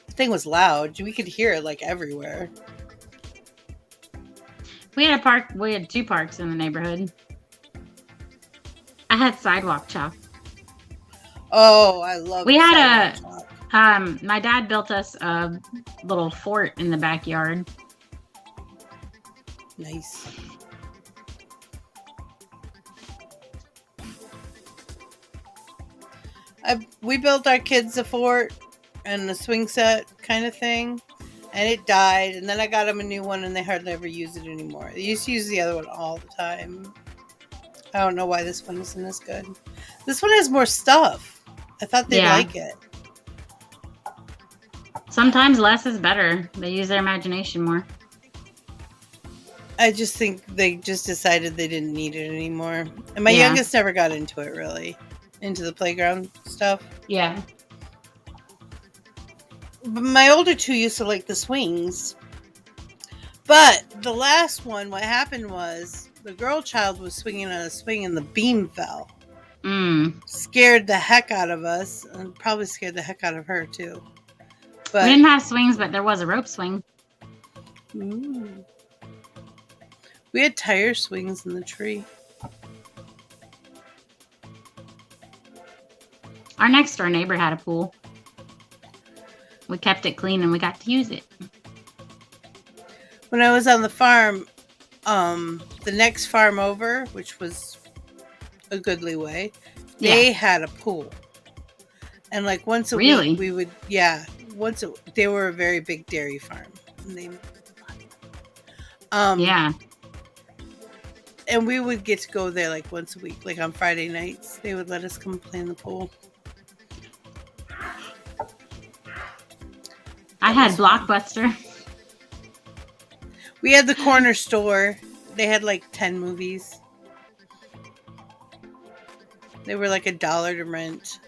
The thing was loud. We could hear it like everywhere. We had a park. We had 2 parks in the neighborhood. I had sidewalk chalk. Oh, I love. We had my dad built us a little fort in the backyard. Nice. We built our kids a fort and a swing set kind of thing, and it died. And then I got them a new one, and they hardly ever use it anymore. They used to use the other one all the time. I don't know why this one isn't as good. This one has more stuff. I thought they'd like it. Sometimes less is better. They use their imagination more. I just think they just decided they didn't need it anymore. And my youngest never got into it, really. Into the playground stuff. Yeah. But my older two used to like the swings. But the last one, what happened was the girl child was swinging on a swing and the beam fell. Scared the heck out of us. And probably scared the heck out of her, too. But we didn't have swings, but there was a rope swing. Ooh. We had tire swings in the tree. Our next door neighbor had a pool. We kept it clean and we got to use it. When I was on the farm, the next farm over, which was a goodly way, they had a pool. And like once a week we would, they were a very big dairy farm. And we would get to go there like once a week, like on Friday nights. They would let us come play in the pool. I had Blockbuster. We had the corner store. They had like 10 movies. They were like $1 to rent.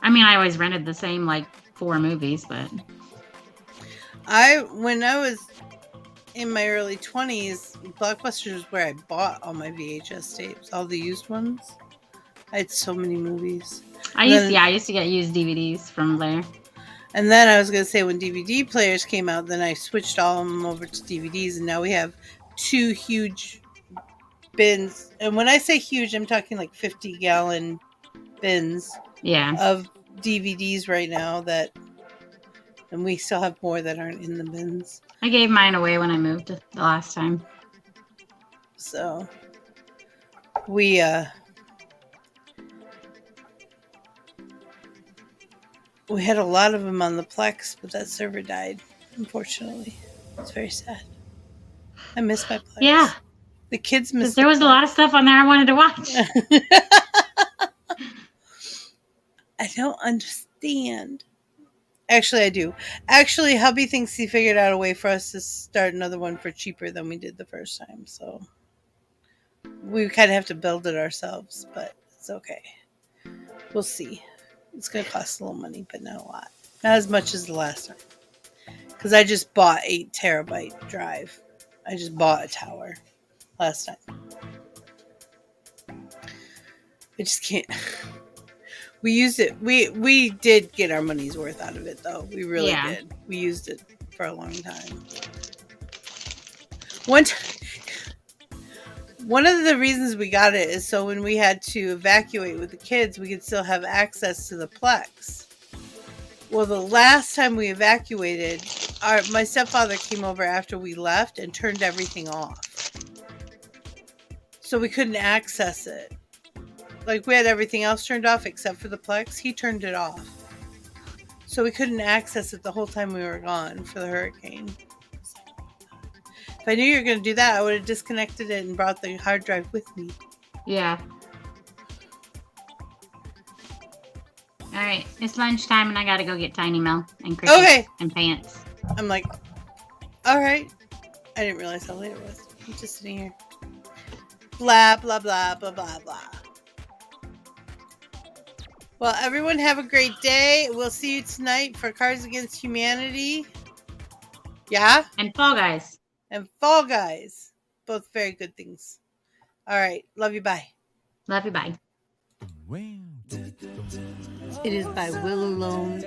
I mean, I always rented the same like 4 movies, but when I was in my early 20s, Blockbuster is where I bought all my VHS tapes, all the used ones. I had so many movies. I used to get used DVDs from there. And then I was going to say when DVD players came out, then I switched all of them over to DVDs, and now we have 2 huge bins. And when I say huge, I'm talking like 50-gallon bins of DVDs right now and we still have more that aren't in the bins. I gave mine away when I moved the last time. So we had a lot of them on the Plex, but that server died, unfortunately. It's very sad. I miss my Plex. Yeah. The kids miss there was a lot of stuff on there I wanted to watch. I don't understand. Actually, I do. Actually, hubby thinks he figured out a way for us to start another one for cheaper than we did the first time. So we kind of have to build it ourselves, but it's okay. We'll see. It's going to cost a little money, but not a lot. Not as much as the last time. Because I just bought 8 terabyte drive. I just bought a tower last time. I just can't. We used it. We did get our money's worth out of it, though. We really did. We used it for a long time. One of the reasons we got it is so when we had to evacuate with the kids, we could still have access to the Plex. Well, the last time we evacuated, my stepfather came over after we left and turned everything off. So we couldn't access it. Like, we had everything else turned off except for the Plex. He turned it off. So we couldn't access it the whole time we were gone for the hurricane. If I knew you were going to do that, I would have disconnected it and brought the hard drive with me. Yeah. All right. It's lunchtime and I got to go get Tiny Mel and Cricket and Pants. I'm like, all right. I didn't realize how late it was. I'm just sitting here. Blah, blah, blah, blah, blah, blah. Well, everyone have a great day. We'll see you tonight for Cards Against Humanity. Yeah? And Fall Guys. And Fall Guys. Both very good things. All right. Love you. Bye. Love you. Bye. It is by will alone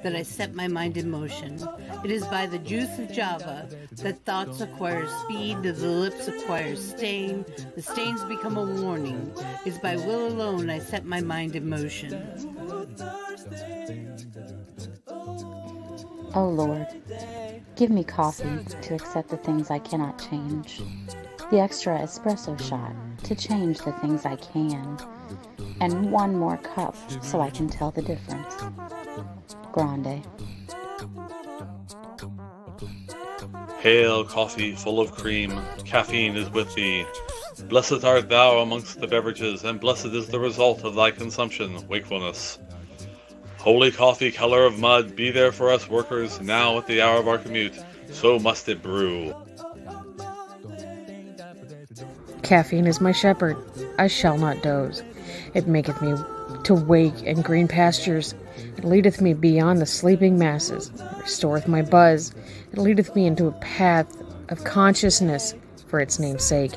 that I set my mind in motion. It is by the juice of Java that thoughts acquire speed, that the lips acquire stain, the stains become a warning. It is by will alone I set my mind in motion. Oh Lord, give me coffee to accept the things I cannot change, the extra espresso shot to change the things I can, and one more cup so I can tell the difference. Grande. Hail, coffee full of cream, caffeine is with thee. Blessed art thou amongst the beverages, and blessed is the result of thy consumption, wakefulness. Holy coffee, color of mud, be there for us workers, now at the hour of our commute, so must it brew. Caffeine is my shepherd, I shall not doze. It maketh me to wake in green pastures. It leadeth me beyond the sleeping masses. It restoreth my buzz. It leadeth me into a path of consciousness for its name's sake.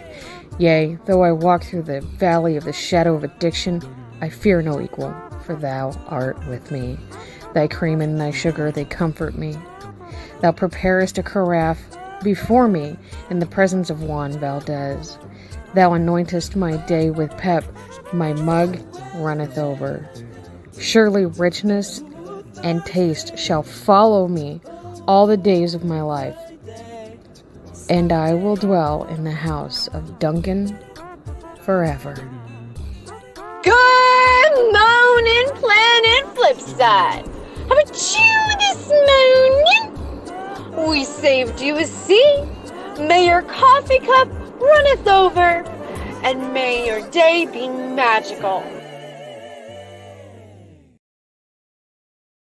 Yea, though I walk through the valley of the shadow of addiction, I fear no equal, for thou art with me. Thy cream and thy sugar, they comfort me. Thou preparest a carafe before me in the presence of Juan Valdez. Thou anointest my day with pep, my mug runneth over. Surely richness and taste shall follow me all the days of my life, and I will dwell in the house of Duncan forever. Good morning, Planet Flipside. How about you this morning? We saved you a seat. May your coffee cup runneth over, and may your day be magical.